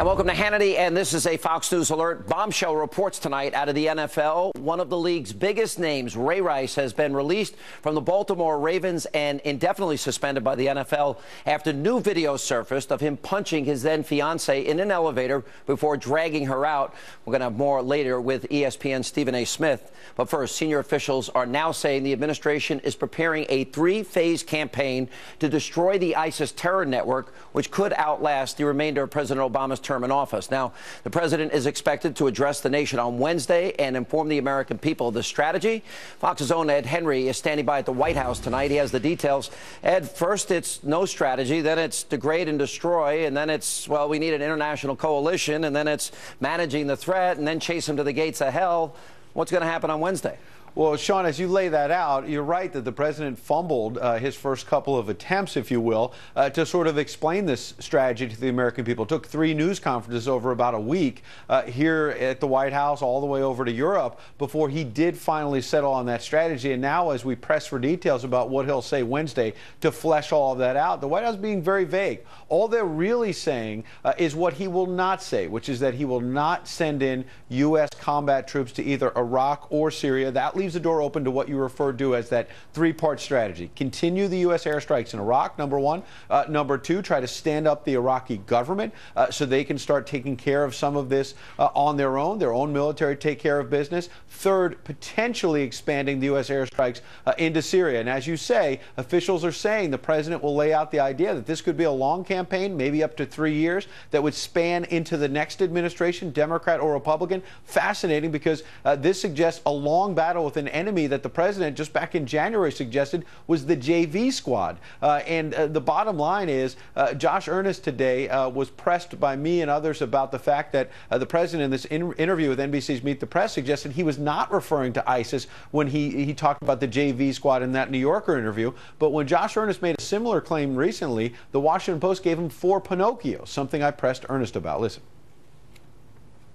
And welcome to Hannity, and this is a Fox News Alert. Bombshell reports tonight out of the NFL. One of the league's biggest names, Ray Rice, has been released from the Baltimore Ravens and indefinitely suspended by the NFL after new video surfaced of him punching his then-fiancée in an elevator before dragging her out. We're going to have more later with ESPN's Stephen A. Smith. But first, senior officials are now saying the administration is preparing a three-phase campaign to destroy the ISIS terror network, which could outlast the remainder of President Obama's term in office. Now, the president is expected to address the nation on Wednesday and inform the American people of the strategy. Fox's own Ed Henry is standing by at the White House tonight. He has the details. Ed, first it's no strategy, then it's degrade and destroy, and then it's, well, we need an international coalition, and then it's managing the threat, and then chase him to the gates of hell. What's going to happen on Wednesday? Well, Sean, as you lay that out, you're right that the president fumbled his first couple of attempts, if you will, to sort of explain this strategy to the American people. It took 3 news conferences over about a week here at the White House, all the way over to Europe, before he did finally settle on that strategy. And now, as we press for details about what he'll say Wednesday to flesh all of that out, the White House being very vague. All they're really saying is what he will not say, which is that he will not send in U.S. combat troops to either Iraq or Syria. That leaves the door open to what you referred to as that 3-part strategy. Continue the U.S. airstrikes in Iraq, number 1. Number 2, try to stand up the Iraqi government so they can start taking care of some of this on their own military take care of business. 3rd, potentially expanding the U.S. airstrikes into Syria. And as you say, officials are saying the president will lay out the idea that this could be a long campaign, maybe up to 3 years, that would span into the next administration, Democrat or Republican. Fascinating, because this suggests a long battle with an enemy that the president just back in January suggested was the JV squad. And the bottom line is Josh Earnest today was pressed by me and others about the fact that the president in this interview with NBC's Meet the Press suggested he was not referring to ISIS when he talked about the JV squad in that New Yorker interview. But when Josh Earnest made a similar claim recently, the Washington Post gave him 4 Pinocchios, something I pressed Earnest about. Listen.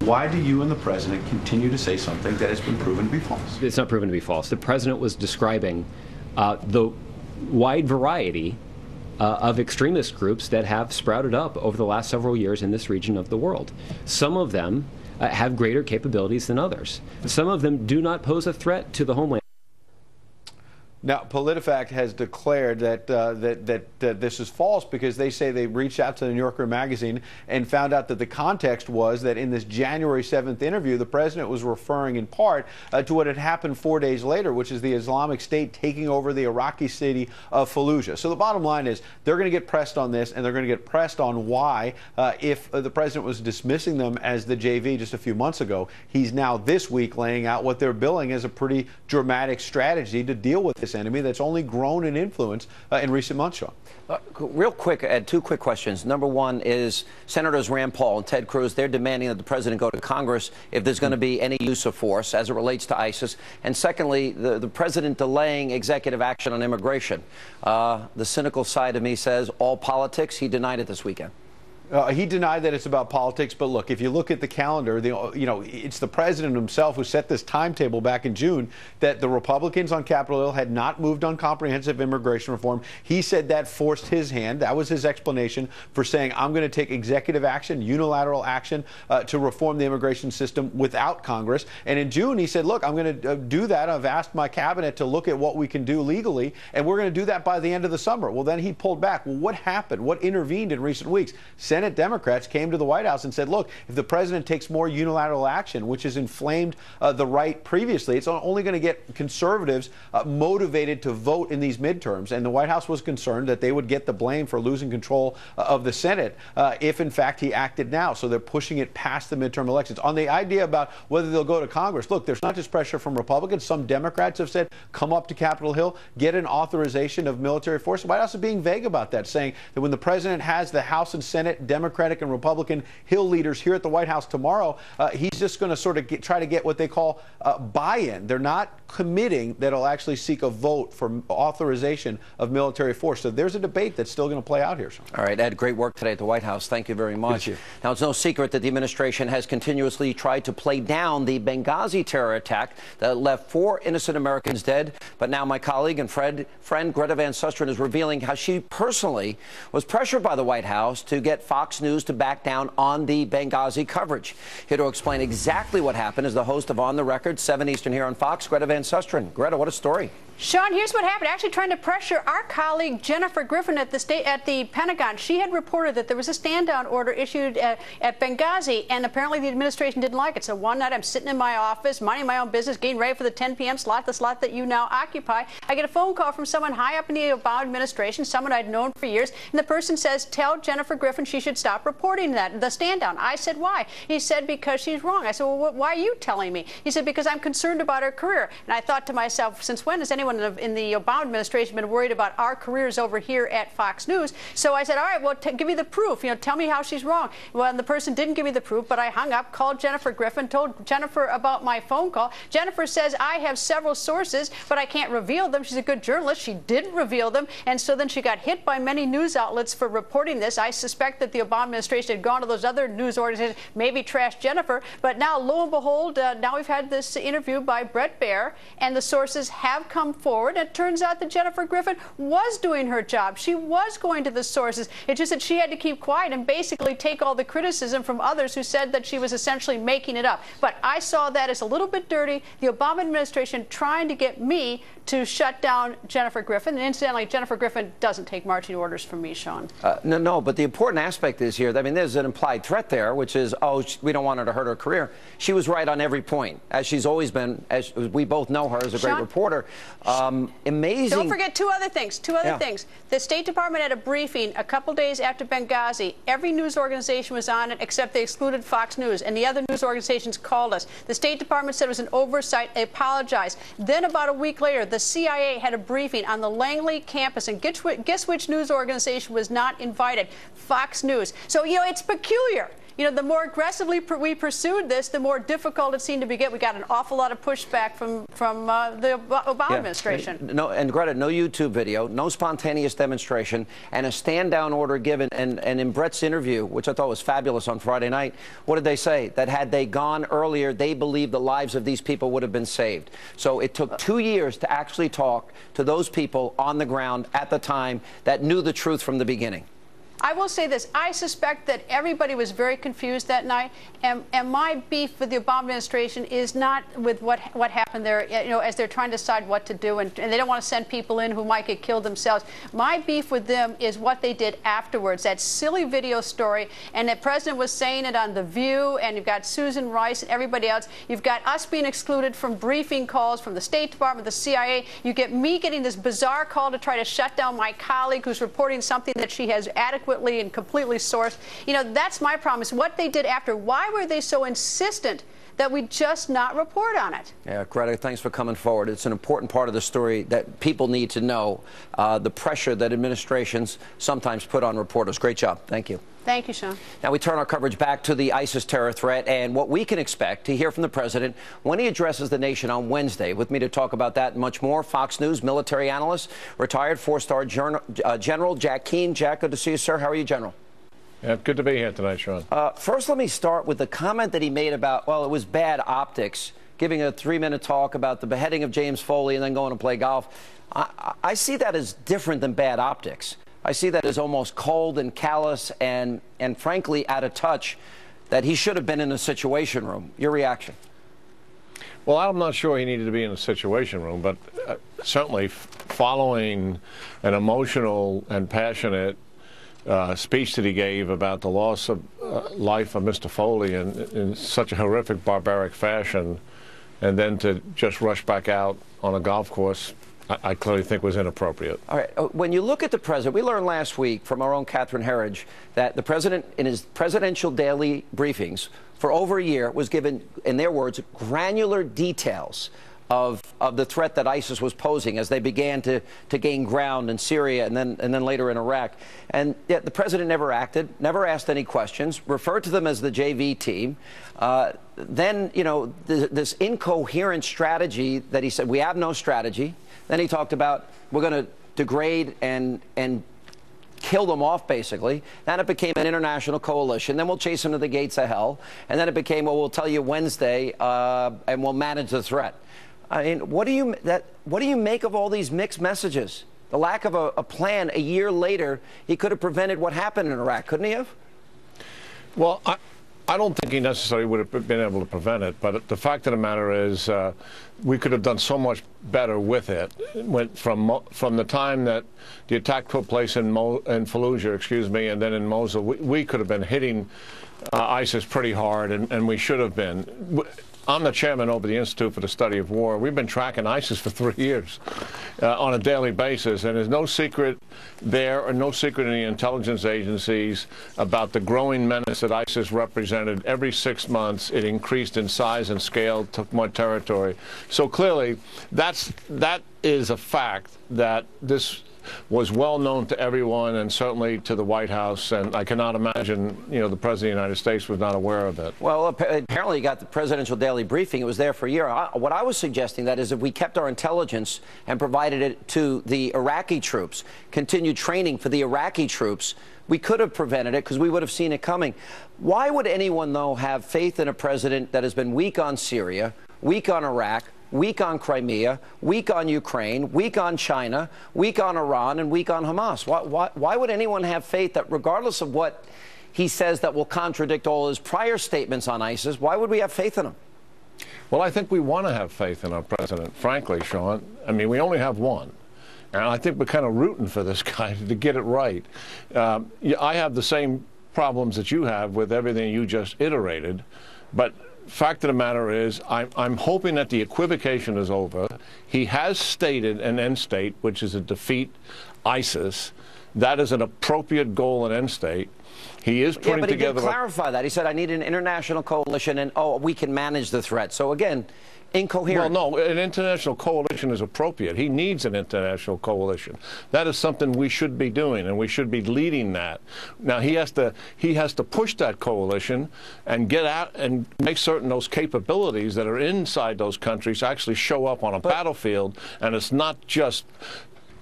Why do you and the president continue to say something that has been proven to be false? It's not proven to be false. The president was describing the wide variety of extremist groups that have sprouted up over the last several years in this region of the world. Some of them have greater capabilities than others. Some of them do not pose a threat to the homeland. Now, PolitiFact has declared that this is false because they say they reached out to the New Yorker magazine and found out that the context was that in this January 7th interview, the president was referring in part to what had happened 4 days later, which is the Islamic State taking over the Iraqi city of Fallujah. So the bottom line is they're going to get pressed on this, and they're going to get pressed on why, if the president was dismissing them as the JV just a few months ago, he's now this week laying out what they're billing as a pretty dramatic strategy to deal with this enemy that's only grown in influence in recent months, Sean. Real quick, Ed, 2 quick questions. Number 1 is Senators Rand Paul and Ted Cruz, they're demanding that the president go to Congress if there's going to be any use of force as it relates to ISIS. And secondly, the president delaying executive action on immigration. The cynical side of me says all politics. He denied it this weekend. He denied that it's about politics, but look, if you look at the calendar, it's the president himself who set this timetable back in June that the Republicans on Capitol Hill had not moved on comprehensive immigration reform. He said that forced his hand. That was his explanation for saying, I'm going to take executive action, unilateral action to reform the immigration system without Congress. And in June, he said, look, I'm going to do that. I've asked my cabinet to look at what we can do legally, and we're going to do that by the end of the summer. Well, then he pulled back. Well, what happened? What intervened in recent weeks? Senate Democrats came to the White House and said, look, if the president takes more unilateral action, which has inflamed the right previously, it's only going to get conservatives motivated to vote in these midterms. And the White House was concerned that they would get the blame for losing control of the Senate if, in fact, he acted now. So they're pushing it past the midterm elections. On the idea about whether they'll go to Congress, look, there's not just pressure from Republicans. Some Democrats have said, come up to Capitol Hill, get an authorization of military force. The White House is being vague about that, saying that when the president has the House and Senate Democratic and Republican Hill leaders here at the White House tomorrow, he's just going to sort of try to get what they call buy-in. They're not committing that it'll actually seek a vote for authorization of military force. So there's a debate that's still going to play out here, Sean. All right, Ed, great work today at the White House. Thank you very much. Now, it's no secret that the administration has continuously tried to play down the Benghazi terror attack that left 4 innocent Americans dead. But now my colleague and friend Greta Van Susteren is revealing how she personally was pressured by the White House to get Fox News to back down on the Benghazi coverage. Here to explain exactly what happened is the host of On the Record, 7 Eastern here on Fox, Greta Van Susteren. Greta, what a story. Sean, here's what happened. Actually trying to pressure our colleague Jennifer Griffin at the Pentagon. She had reported that there was a stand-down order issued at Benghazi, and apparently the administration didn't like it. So one night I'm sitting in my office, minding my own business, getting ready for the 10 p.m. slot, the slot that you now occupy. I get a phone call from someone high up in the Obama administration, someone I'd known for years, and the person says, tell Jennifer Griffin she should stop reporting the stand-down. I said, why? He said, because she's wrong. I said, well, why are you telling me? He said, because I'm concerned about her career. And I thought to myself, since when has anyone in the Obama administration been worried about our careers over here at Fox News? So I said, all right, well, give me the proof. Tell me how she's wrong. Well, and the person didn't give me the proof, but I hung up, called Jennifer Griffin, told Jennifer about my phone call. Jennifer says, I have several sources, but I can't reveal them. She's a good journalist. She didn't reveal them. And so then she got hit by many news outlets for reporting this. I suspect that the Obama administration had gone to those other news organizations, maybe trashed Jennifer. But now, lo and behold, now we've had this interview by Bret Baier, and the sources have come forward. It turns out that Jennifer Griffin was doing her job. She was going to the sources. It's just that she had to keep quiet and basically take all the criticism from others who said that she was essentially making it up. But I saw that as a little bit dirty. The Obama administration trying to get me to shut down Jennifer Griffin. And incidentally, Jennifer Griffin doesn't take marching orders from me, Sean. No, but the important aspect is here, I mean, there's an implied threat there, which is, oh, we don't want her to hurt her career. She was right on every point, as she's always been, as we both know her as a great reporter. Amazing. Don't forget two other things. The State Department had a briefing a couple days after Benghazi. Every news organization was on it, except they excluded Fox News, and the other news organizations called us. The State Department said it was an oversight. They apologized. Then about a week later, the CIA had a briefing on the Langley campus, and guess which news organization was not invited? Fox News. So, it's peculiar. The more aggressively we pursued this, the more difficult it seemed to be. We got an awful lot of pushback from the Obama administration. No, and Greta, no YouTube video, no spontaneous demonstration, and a stand-down order given. And in Bret's interview, which I thought was fabulous on Friday night, what did they say? That had they gone earlier, they believed the lives of these people would have been saved. So it took 2 years to actually talk to those people on the ground at the time that knew the truth from the beginning. I will say this. I suspect that everybody was very confused that night, and my beef with the Obama administration is not with what happened there, as they're trying to decide what to do, and they don't want to send people in who might get killed themselves. My beef with them is what they did afterwards, that silly video story, and the president was saying it on The View, and you've got Susan Rice and everybody else. You've got us being excluded from briefing calls from the State Department, the CIA. You get me getting this bizarre call to try to shut down my colleague who's reporting something that she has adequately and completely sourced. That's my promise. What they did after, why were they so insistent that we just not report on it? Yeah, Greta, thanks for coming forward. It's an important part of the story that people need to know, the pressure that administrations sometimes put on reporters. Great job. Thank you. Thank you, Sean. Now we turn our coverage back to the ISIS terror threat and what we can expect to hear from the president when he addresses the nation on Wednesday. With me to talk about that and much more, Fox News military analyst, retired four-star General Jack Keane. Jack, good to see you, sir. How are you, General? Yeah, good to be here tonight, Sean. First, let me start with the comment that he made about, well, it was bad optics, giving a 3-minute talk about the beheading of James Foley and then going to play golf. I see that as different than bad optics. I see that as almost cold and callous and frankly out of touch, that he should have been in a situation room. Your reaction? Well, I'm not sure he needed to be in a situation room, but certainly following an emotional and passionate speech that he gave about the loss of life of Mr. Foley in such a horrific, barbaric fashion, and then to just rush back out on a golf course, I clearly think was inappropriate. All right. When you look at the president, we learned last week from our own Catherine Herridge that the president, in his presidential daily briefings for over a year, was given, in their words, granular details of the threat that ISIS was posing as they began to gain ground in Syria and then later in Iraq. And yet the president never acted, never asked any questions, referred to them as the JV team. Then, you know, this incoherent strategy that he said, we have no strategy. Then he talked about we're going to degrade and kill them off, basically. Then it became an international coalition. Then we'll chase them to the gates of hell. And then it became, well, we'll tell you Wednesday and we'll manage the threat. I mean, what do you make of all these mixed messages? The lack of a plan a year later, he could have prevented what happened in Iraq, couldn't he have? Well, I don't think he necessarily would have been able to prevent it, but the fact of the matter is we could have done so much better with it. From the time that the attack took place in Fallujah, and then in Mosul, we could have been hitting ISIS pretty hard, and we should have been. I'm the chairman over the Institute for the Study of War. We've been tracking ISIS for 3 years on a daily basis, and there's no secret there or no secret in the intelligence agencies about the growing menace that ISIS represented. Every 6 months, it increased in size and scale, took more territory. So clearly, that is a fact that this was well known to everyone and certainly to the White House, and I cannot imagine, you know, the President of the United States was not aware of it. Well, apparently you got the presidential daily briefing. It was there for a year. What I was suggesting, that is, if we kept our intelligence and provided it to the Iraqi troops, continued training for the Iraqi troops, we could have prevented it because we would have seen it coming. Why would anyone, though, have faith in a president that has been weak on Syria, weak on Iraq, weak on Crimea, weak on Ukraine, weak on China, weak on Iran, and weak on Hamas? Why would anyone have faith that, regardless of what he says that will contradict all his prior statements on ISIS, why would we have faith in him? Well, I think we want to have faith in our president, frankly, Sean. I mean, we only have one. And I think we're kind of rooting for this guy to get it right. I have the same problems that you have with everything you just iterated, but fact of the matter is, I'm hoping that the equivocation is over. He has stated an end state, which is to defeat ISIS. That is an appropriate goal and end state. He is putting but together. He did clarify that. He said, I need an international coalition, and, oh, we can manage the threat. So, again, incoherent. Well, no, an international coalition is appropriate. He needs an international coalition. That is something we should be doing, and we should be leading that. Now, he has to push that coalition and get out and make certain those capabilities that are inside those countries actually show up on a battlefield, and it's not just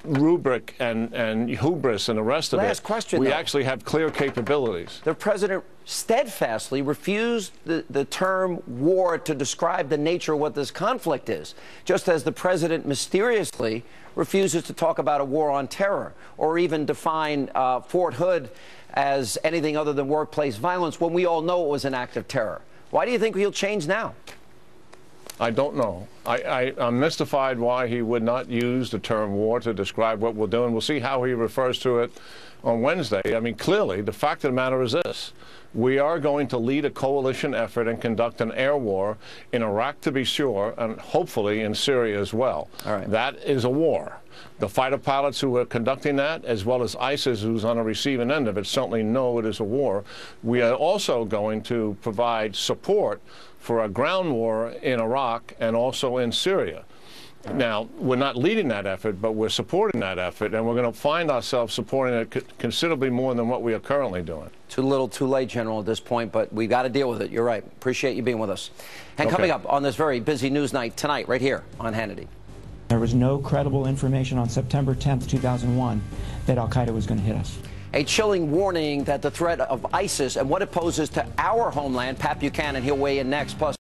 rubric and hubris and the rest of it. Last question, we though. actually have clear capabilities. The president steadfastly refused the term war to describe the nature of what this conflict is, just as the president mysteriously refuses to talk about a war on terror or even define Fort Hood as anything other than workplace violence when we all know it was an act of terror. Why do you think he'll change now? I don't know. I'm mystified why he would not use the term war to describe what we're doing. We'll see how he refers to it on Wednesday. I mean, clearly, the fact of the matter is this. We are going to lead a coalition effort and conduct an air war in Iraq, to be sure, and hopefully in Syria as well. All right. That is a war. The fighter pilots who are conducting that, as well as ISIS, who's on the receiving end of it, certainly know it is a war. We are also going to provide support for a ground war in Iraq and also in Syria. Now, we're not leading that effort, but we're supporting that effort, and we're going to find ourselves supporting it considerably more than what we are currently doing. Too little, too late, General, at this point, but we've got to deal with it. You're right. Appreciate you being with us. And coming up on this very busy news night tonight, right here on Hannity. There was no credible information on September 10th, 2001, that al-Qaeda was going to hit us. A chilling warning that the threat of ISIS and what it poses to our homeland. Pat Buchanan, he'll weigh in next. Plus,